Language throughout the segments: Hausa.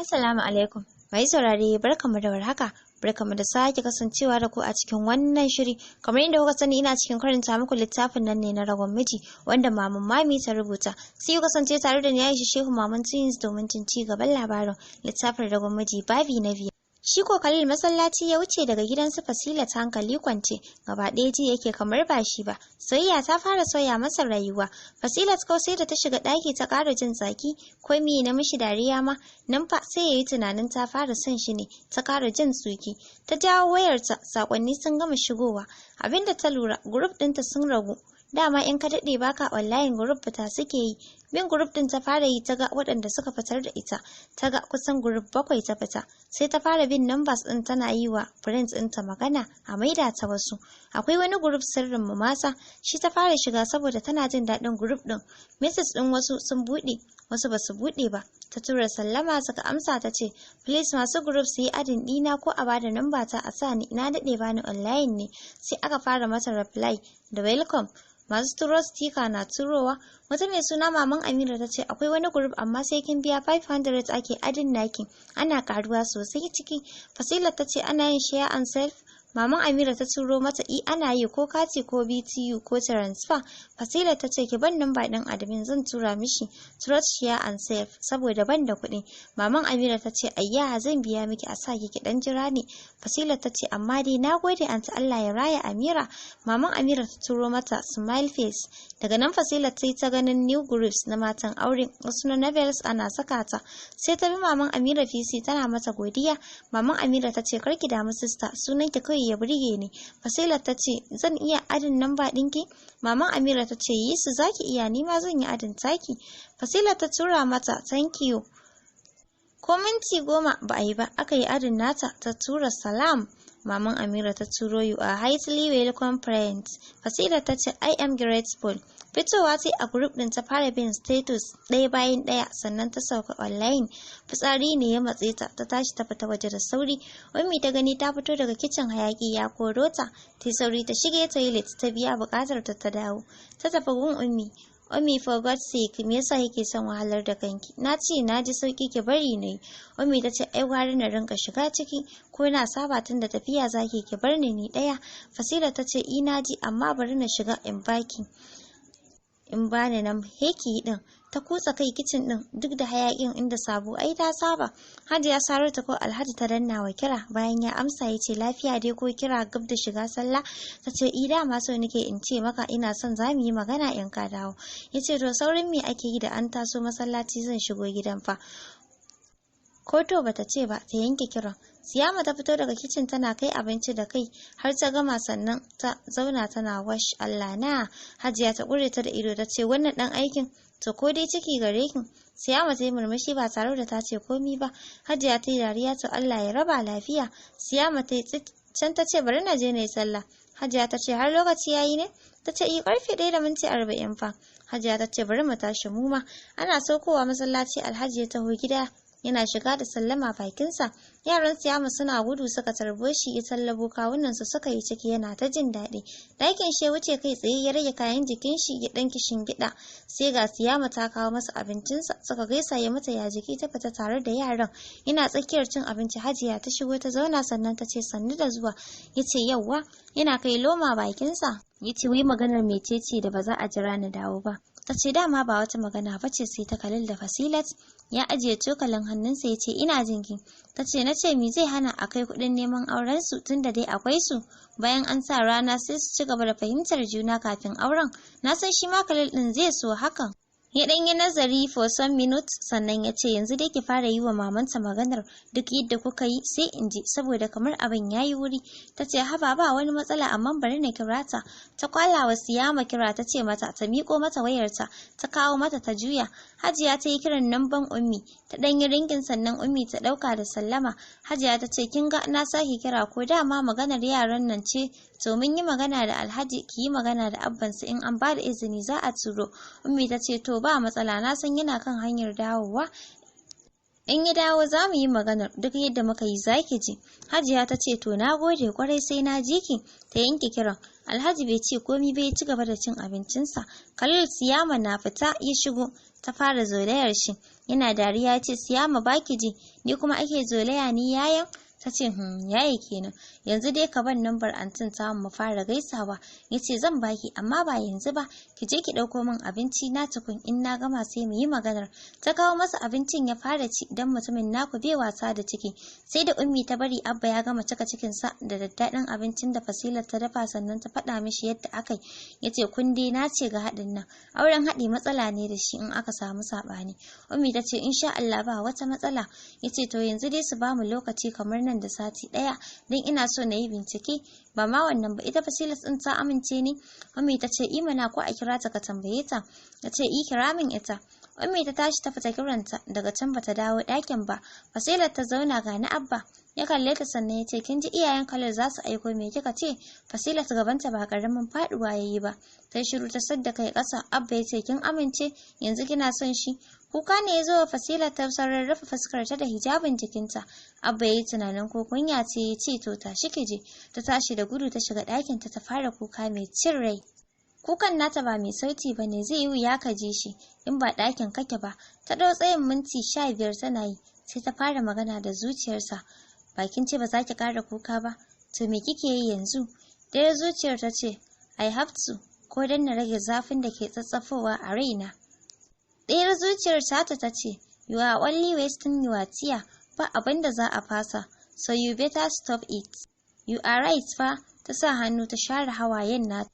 Assalamu alaikum. Mai saurare barkamu da warhaka. Barkamu da sake kasancewa da ku a cikin wannan shiri. Kamar yadda kuka sani ina cikin karanta muku littafin nan ne na Ragon Miji wanda Maman Mami ta rubuta. Sai ku kasance tare da ni Aisha Shehu Maman Twins domin jin ci gaban labarin littafin Ragon Miji babi na biyu. Shi ko Khalil masallaci ya wuce daga gidan su Fasila ta hankali kwance, gaba ɗaya ji yake kamar ba shi ba. Soyayya ta fara soya masa rayuwa. Fasila ko sai da ta shiga ɗaki ta ƙara jin tsaki, ko me na mishi dariya ma, nan fa sai yayi tunanin ta fara son shi ne, ta ƙara jin tsuki. Ta jawo wayarta, sakonni sun gama shigowa. Abinda ta lura, group ɗinta sun ragu. Dama in ka daɗe baka online group fita suke yi. Bin group ɗin ta fara yi ta ga waɗanda suka fitar da ita. Ta ga kusan group 7 ta fita. Sai ta fara bin numbers ɗin tana yi wa friends ɗinta magana a maida ta wasu. Akwai wani group sirrin mu mata, shi ta fara shiga saboda tana jin daɗin group ɗin. Message ɗin wasu sun buɗe, wasu basu buɗe ba. Ta tura sallama suka amsa ta ce, please masu group su yi adin ɗina ko a bada number ta a sa ni, na daɗe bani online ne. Sai aka fara mata reply da welcome. Masu turo stika na turowa. Wata mai suna Maman Amira ta ce akwai wani group amma sai kin biya 500 ake adin naki, ana karuwa sosai ciki. Fasila ta ce ana yin share and self. Maman Amira ta turo mata ana yi ko kati ko BTU ko transfer. Fasila ta ce ki ban number din admin zan tura mishi trust share and save saboda ban da kuɗi. Maman Amira ta ce ayya zan biya miki a sa ki dan jira ni. Fasila ta ce amma dai nagode anti Allah ya raya Amira. Maman Amira ta turo mata smile face. Daga nan Fasila ta yi ta ganin new groups na matan aure, wasu na novels ana saka ta. Sai ta bi Maman Amira PC tana mata godiya. Maman Amira ta ce karki damu sister, sunan ki kai ya burge ni. Fasila ta ce zan iya adin namba ɗinki? Maman Amira ta ce yi su zaki iya, ni ma zan yi adin taki. Fasila ta tura mata thank you. Ko minti 10 ba a yi ba aka yi adin nata, ta tura salam. Maman Amira ta turo you are highly welcome friends. Fasila ta ce I am grateful. Fitowa sai a group din ta fara bin status ɗaya bayan ɗaya sannan ta sauka online. Fitsari ne ya matse ta, ta tashi ta fita waje da sauri. Ummi ta gani ta fito daga kicin hayaki ya koro ta. Ta sauri ta shige toilet ta biya bukatar ta dawo. Ta tafi gun Ummi. Ummi for God's sake me yasa yake son wahalar da kanki? Na ce na ji sauki ki bari ne. Ummi ta ce ai gwari na rinka shiga ciki ko na saba tun da tafiya zaki ki bar ni ɗaya. Fasila ta ce ina ji amma bari na shiga in baki. In bani nan heki din. Ta kutsa kai kicin din duk da hayakin inda sabo ai ta saba. Hajiya Saratu ko Alhaji ta danna wa kira bayan ya amsa ya ce lafiya dai ko kira gab da shiga sallah. Ta ce dama so nake in ce maka ina son za mu yi magana in ka dawo. Ya ce to saurin me ake yi da an taso masallaci zan shigo gidan fa. Ko to bata ce ba ta yanke kiran. Siyama ta fito daga kicin tana kai abinci da kai har ta gama sannan ta zauna tana wash Allah na. Hajiya ta ƙure ta da ido ta ce wannan ɗan aikin to ko dai ciki gare ki. Siyama ta yi murmushi ba tare da ta ce komi ba. Hajiya ta yi dariya to Allah ya raba lafiya. Siyama ta yi can ta ce bari na je na yi sallah. Hajiya ta ce har lokaci yayi ne? Ta ce karfe 1:40 fa. Hajiya ta ce bari mu tashi mu ma. Ana saukowa masallaci Alhaji ya taho gida. Yana shiga da sallama bakinsa. Yaran Siyama suna gudu suka tarbo shi ya tallabo kawunansa suka yi ciki yana ta jin daɗi. Ɗakin shi wuce kai tsaye ya rage kayan jikin shi ya ɗan kishin gida. Sai ga Siyama ta kawo masa abincinsa suka gaisa ya mata ya jiki ta fita tare da yaran. Yana tsakiyar cin abinci Hajiya ta shigo ta zauna sannan ta ce sannu da zuwa. Ya ce yawwa yana kai loma bakinsa. Ya ce wai maganar mecece da ba za a jira ni dawo ba. Ta ce dama ba wata magana ba ce sai ta Khalil da Fasilat. Ya ajiye cokalin hannunsa ya ce ina jinki. Ta ce na ce mi zai hana a kai kuɗin neman auren su tunda dai akwai su. Bayan an sa rana sai su ci gaba da fahimtar juna kafin auren. Na san shi ma Khalil ɗin zai so hakan. Ya ɗan yi nazari for some minutes sannan ya ce yanzu dai ki fara yi wa mamanta maganar duk yadda kuka yi sai in ji saboda kamar abin ya yi wuri. Ta ce haba ba wani matsala amma bari na kira ta. Ta kwala wa Siyama kira ta ce mata ta miƙo mata wayarta ta kawo mata ta juya. Hajiya ta yi kiran namban Ummi ta ɗan yi ringin sannan Ummi ta ɗauka da sallama. Hajiya ta ce kin ga na sake kira ko dama maganar yaran nan ce to mun yi magana da Alhaji ki yi magana da abbansa in an ba da izini za a turo. Ummi ta ce to ba matsala na san yana kan hanyar dawowa In ya dawo za mu yi maganar duk yadda muka yi zaki ji. Hajiya ta ce to na gode kwarai sai na ji ki. Ta yanke kiran. Alhaji bai ce komai bai ci gaba da cin abincinsa. Khalil Siyama na fita ya shigo ta fara zolayar shi. Yana dariya ya ce Siyama baki ji ni kuma ake zolaya ni yayan. Ta ce yayi kenan. Yanzu dai ka ban nambar antin ta mu fara gaisawa. Yace zan baki amma ba yanzu ba. Ki je ki dauko min abinci na tukun in na gama sai mu yi maganar. Ta kawo masa abincin ya fara ci dan mutumin naku bai wasa da ciki. Sai da Ummi ta bari Abba ya gama cika cikin sa da daddadin abincin da Fasila ta dafa sannan ta faɗa mishi yadda akai. Yace kun dai na ce ga haɗin nan. Auren haɗi matsala ne da shi in aka samu saɓani. Ummi ta ce insha Allah ba wata matsala. Yace to yanzu dai su ba mu lokaci kamar nan da sati ɗaya don ina so na yi bincike ba ma wannan ba ita Fasilas ɗin ta amince ni. Ummi ta ce imana ko a kira ta ka tambaye ta. Ta ce kira min ita. Ummi ta tashi ta fita kiranta daga can bata dawo ɗakin ba. Fasilat ta zauna ga na Abba ya kalle ta sannan ya ce kin ji iyayen Khalil za su aiko me kika ce. Fasilat gabanta ba karamin faduwa yayi ba. Ta shiru ta sadda kai ƙasa. Abba ya ce kin amince yanzu kina son shi. Kuka ne ya zo wa Fasila ta sarrafa fuskarta da hijabin jikinta. Abba ya yi tunanin ko kunya ce ya ce to tashi ki je. Ta tashi da gudu ta shiga ɗakinta ta fara kuka mai cin rai. Kukan nata ba mai sauti ba ne zai yi wuya ka ji shi in ba ɗakin kake ba. Ta ɗau tsayin minti 15 tana yi sai ta fara magana da zuciyarsa. Bakin ce ba za ki ƙara kuka ba. To me kike yi yanzu? Ɗaya zuciyar ta ce I have to ko dan na rage zafin da ke tsatsafowa a raina. Ɗayar zuciyar ta ce, you are only wasting your tear, ba abin da za a fasa, so you better stop it. You are right fa, ta sa hannu ta share hawayen na.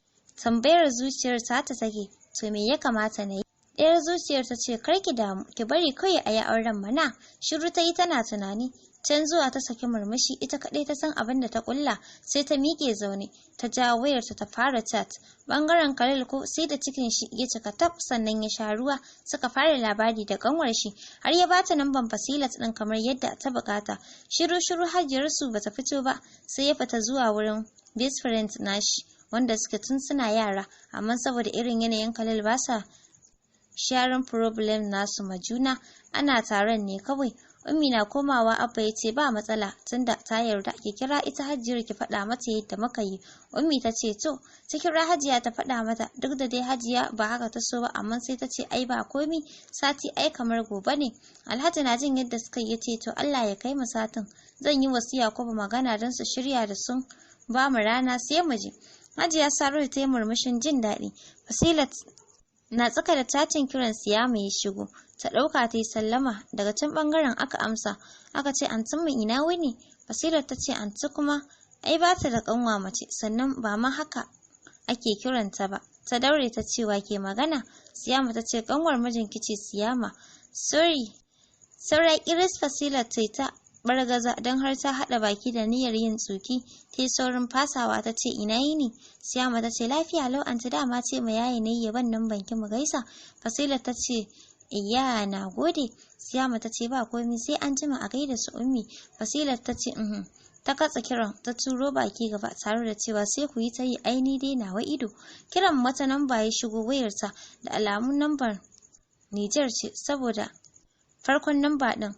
Tambayar zuciyar ta take, to me ya kamata na yi? Ɗayar zuciyar ta ce, kar ki damu, ki bari kawai a yi auren mana. Shiru ta yi tana tunani. Can zuwa ta saki murmushi ita kaɗai ta san abin da ta ƙulla sai ta miƙe zaune ta ja wayarta ta fara chat. Bangaren Khalil ko sai da cikin shi ya cika tab sannan ya sha ruwa suka fara labari da kanwar shi har ya bata namban Fasilat din kamar yadda ta bukata. Shiru hajiyar su bata fito ba sai ya fita zuwa wurin best friend nashi wanda suke tun suna yara amma saboda irin yanayin Khalil ba sa sharing problem nasu ma juna ana taron ne kawai. Ummi na komawa Abba ya ce ba matsala tunda ta yarda ki kira ita Hajiyar ki faɗa mata yadda muka yi. Ummi ta ce to ta kira Hajiya ta faɗa mata duk da dai Hajiya ba haka ta so ba amma sai ta ce ai ba komi sati ai kamar gobe ne. Alhaji na jin yadda suka yi ce to Allah ya kai mu satin zan yi wasiya ko ba magana don su shirya da sun ba mu rana sai mu je. Hajiya Saratu ta yi murmushin jin daɗi. Fasilat na tsaka da tatin kiran Siyama ya shigo. Ta ɗauka ta yi sallama daga can ɓangaren aka amsa aka ce antin mu ina wuni. Fasilat ta ce anti kuma ai ba ta da ƙanwa mace sannan ba ma haka ake kiranta ba. Ta daure ta ce wa ke magana. Siyama ta ce ƙanwar mijinki ce Siyama. Sorry. Saura kiris Fasilat ta yi ta bargaza don har ta haɗa baki da niyyar yin tsoki ta yi saurin fasawa ta ce ina yini. Siyama ta ce lafiya lau anti dama ce ma yayi ne yaban nan banki mu gaisa. Fasilat ta ce iya na gode. Siyama ta ce ba komai sai an jima a gaida su Ummi. Fasilat ta ce ta katsa kiran ta turo baki gaba tare da cewa sai ku yi ta yi aini dai nawa ido. Kiran wata namba ya shigo wayarta da alamun nambar Nijar ce saboda farkon namba din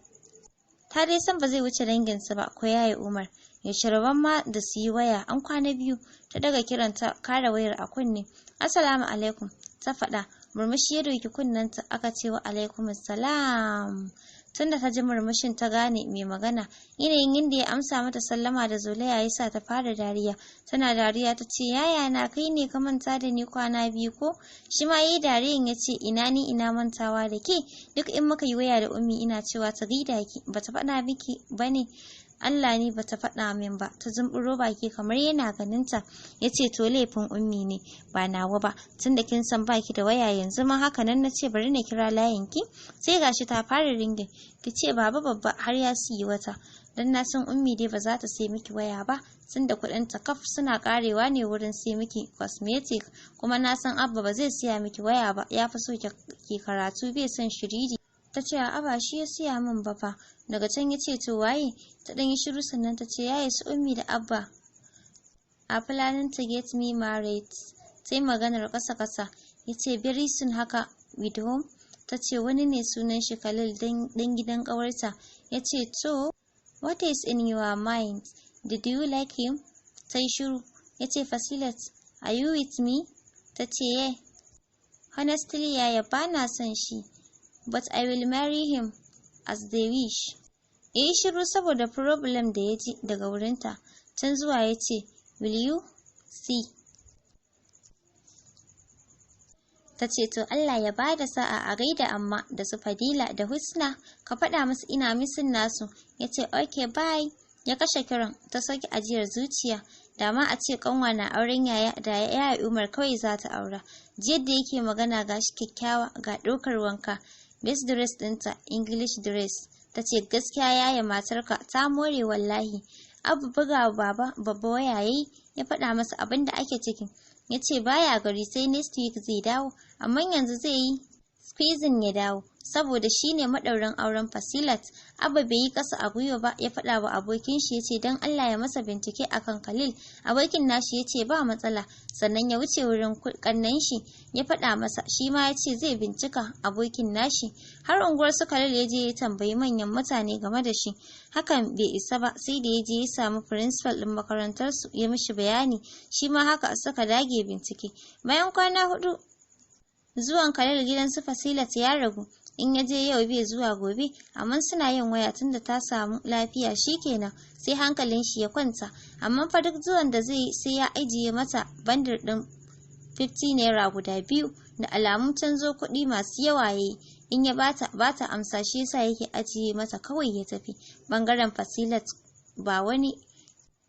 ta dai san ba zai wuce danginsa ba ko yayi Umar. Ya shirban ma da su yi waya an kwana biyu. Ta daga kiran ta kare wayar a kunne. Assalamu alaikum ta faɗa. Murmushi ya doki kunnenta aka ce wa alaikum salam. Tunda ta ji murmushin ta gane mai magana. Yanayin yadda ya amsa mata sallama da zolaya ya sa ta fara dariya. Tana dariya ta ce yaya na kai ne ka manta da ni kwana biyu ko? Shi ma yayi dariyan ya ce ina ni ina mantawa da ke. Duk in muka yi waya da Ummi ina cewa ta gaida ki bata faɗa miki bane. Allah ne bata faɗa min ba. Ta zumburo baki kamar yana ganinta. Yace to laifin Ummi ne ba nawa ba. Tunda kin san baki da waya yanzu ma haka nan nace bari na kira layin ki. Sai gashi ta fara ringin. Kice baba babba har ya siyi wata. Dan na san Ummi dai ba za ta sai miki waya ba. Tunda kuɗin ta kaf suna karewa ne wurin sai miki cosmetic kuma na san Abba ba zai siya miki waya ba. Ya fi so ki karatu bai son shiriri. Ta ce a ba shi ya siya min ba fa. Daga can ya ce to waye. Ta ɗan yi shiru sannan ta ce yayi su Ummi da Abba a planning to get me married. Sai maganar kasa ya ce very soon haka with home. ta ce wani ne sunan shi Khalil dan gidan ƙawarta. Ya ce to what is in your mind, did you like him? Ta yi shiru. Ya ce Fasilat, are you with me? Ta ce yeah. Honestly yaya ba na son shi, but I will marry him as they wish. Ya yi shiru saboda problem da ya ji daga wurinta. Can zuwa ya ce will you see? Ta ce to Allah ya bada sa'a a gaida amma da su Fadila da Husna, ka faɗa musu ina misin nasu. Ya ce okay bye. Ya kashe kiran. Ta sauke ajiyar zuciya. Da ma a ce kanwa na auren yaya da yaya Umar kawai za ta aura. Jiyar da yake magana ga shi kyakkyawa ga ɗaukar wanka. Best dress ɗinta English dress. Ta ce gaskiya yaya matarka ta more wallahi. Abu buga babba waya yayi ya faɗa masa abin da ake ciki. Ya ce baya gari sai next week zai dawo, amma yanzu zai yi squeezing ya dawo saboda shine madaurin auren Fasilat. Abba bai yi kasa a gwiwa ba, ya faɗa wa abokin shi yace dan Allah ya masa bincike akan Khalil. Abokin nashi yace ba matsala, sannan ya wuce wurin kannan shi ya faɗa masa, shi ma yace zai bincika abokin nashi. Har unguwar su Khalil ya je ya tambayi manyan mutane game da shi. Hakan bai isa ba, sai da ya je ya samu principal din makarantar su ya mishi bayani, shi ma haka suka dage bincike. Bayan kwana 4 zuwan Khalil gidan su Fasilat ya ragu. In ya je yau bai zuwa gobe, amma suna yin waya tunda ta samu lafiya shikenan, sai hankalin shi ya kwanta. Amma fa duk zuwan da zai sai ya ajiye mata bandir din 50 naira guda 2 da alamun canzo kuɗi masu yawa yayi. In ya bata amsa, shi yasa yake ajiye mata kawai ya tafi. Bangaren Fasilat ba wani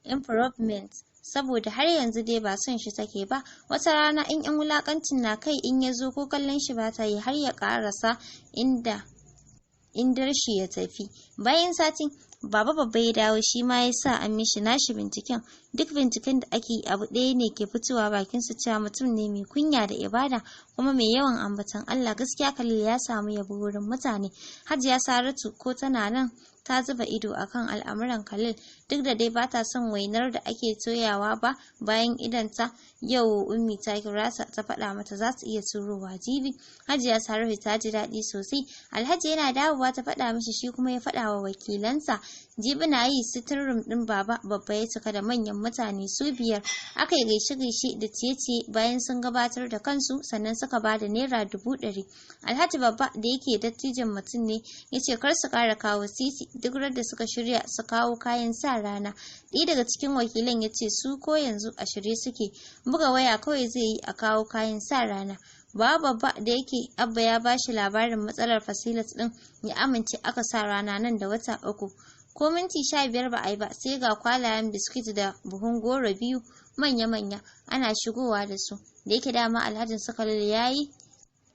improvement, saboda har yanzu dai ba son shi take ba. Wata rana in yan wulakancin na kai, in ya zo ko kallon shi ba ta yi har ya karasa indar shi ya tafi. Bayan satin baba babba ya dawo, shi ma ya sa an mishi nashi binciken. Duk binciken da ake yi abu ɗaya ne ke fitowa bakin su, cewa mutum ne mai kunya da ibada kuma mai yawan ambaton Allah. Gaskiya Khalil ya samu yabo wurin mutane. Hajiya Saratu ko tana nan ta zuba ido akan al'amuran Khalil, duk da dai bata son wainar da ake toyawa ba bayan idanta. Yau Ummi ta kira ta faɗa mata za su iya turowa jibi. Hajiya Saratu ta ji daɗi sosai. Alhaji yana dawowa ta faɗa mishi, shi kuma ya faɗa wa wakilansa. Jibi na yi sitin room ɗin baba babba ya cika da manyan mutane su 5. Aka yi gaishe-gaishe da ciye-ciye. Bayan sun gabatar da kansu, sannan suka ba da naira 100,000. Alhaji babba da yake dattijan mutum ne, ya ce kar su ƙara kawo sisi, duk da suka shirya su kawo kayan sa rana. Ɗaya daga cikin wakilan ya ce su ko yanzu a shirye suke, buga waya kawai zai yi a kawo kayan sa rana. Babba da yake Abba ya bashi labarin matsalar Fasilat din, ya amince aka sa rana nan da wata 3. Ko minti 15 ba a yi ba, sai ga kwalayen biskit da buhun goro 2 manya-manya ana shigowa da su. Da yake dama Alhajin Sakalil ya yi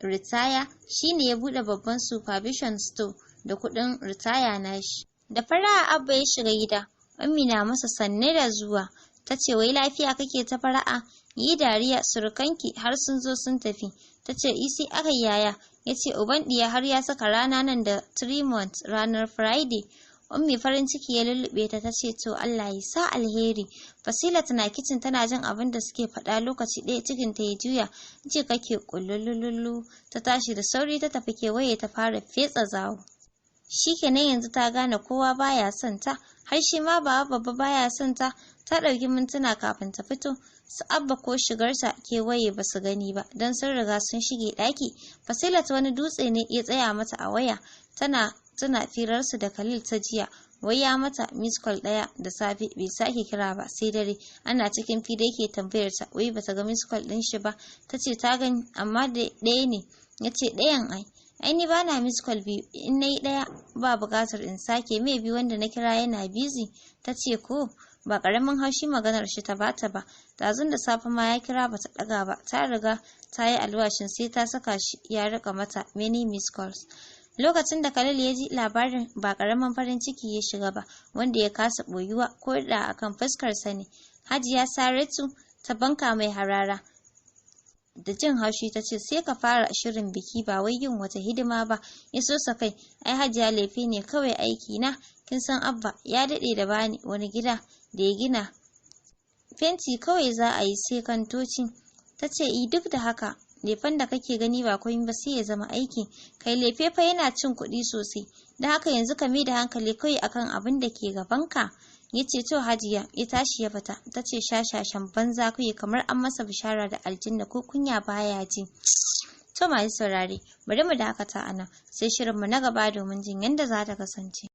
ritaya, shine ya bude babban supervision store da kuɗin ritaya nashi. Da fara'a Abba ya shiga gida. Ummi na masa sanne da zuwa. Ta ce wai lafiya kake ta fara'a? Yi dariya, surukanki har sun zo sun tafi. Ta ce isi aka yaya? Ya ce uban ɗiya har ya saka rana nan da 3 months, ranar Friday. Ummi farin ciki ya lullube ta, ta ce to Allah ya sa alheri. Fasila tana kicin tana jin abin da suke faɗa, lokaci ɗaya cikin ta ya juya. Ji kake kullululu. Ta tashi da sauri ta tafi kewaye ta fara fetsa zawo. Shikenan yanzu ta gane kowa baya son ta, har shi ma babba baya son ta. Ta ɗauki mintuna kafin ta fito. Su Abba ko shigarta kewaye ba su gani ba, don sun riga sun shige ɗaki. Fasilat wani dutse ne ya tsaya mata a waya. Tana firarsu da Khalil ta jiya. Wai ya mata miss call ɗaya da safe, bai sake kira ba sai dare. Ana cikin fida yake tambayar ta wai bata ga miss call ɗin shi ba. Ta ce ta gani, amma ɗaya ne. Ya ce ɗayan ai ni bana miss call biyu, in nayi ɗaya ba buƙatar in sake, mai bi wanda na kira yana busy. Ta ce ko ba ƙaramin haushi maganar shi ta bata ba. Dazun da safe ma ya kira bata ɗaga ba. Ta riga ta yi alwashin sai ta saka shi ya rika mata many miss calls. Lokacin da Khalil ya ji labarin, ba ƙaramin farin ciki ya shiga ba, wanda ya kasa ɓoyuwa ko da akan fuskarsa ne. Hajiya Saratu ta banka mai harara da jin haushi, ta ce sai ka fara shirin biki ba wai yin wata hidima ba. Ya sosa kai, ai Hajiya laifi ne kawai aiki na, kin san Abba ya daɗe da bani wani gida da ya gina, fenti kawai za a yi sai kantoci. Ta ce duk da haka lefen da kake gani ba komai ba sai ya zama aiki. Kai lefe fa yana cin kuɗi sosai, don haka yanzu ka mai da hankali kawai akan abin da ke gabanka. Ya ce to Hajiya, ya tashi ya fita. Ta ce shashashan banza kawai kamar an masa bishara da aljanna ko kunya baya ji. To masu saurare, bari mu dakata a nan, sai shirinmu na gaba domin jin yadda za ta kasance.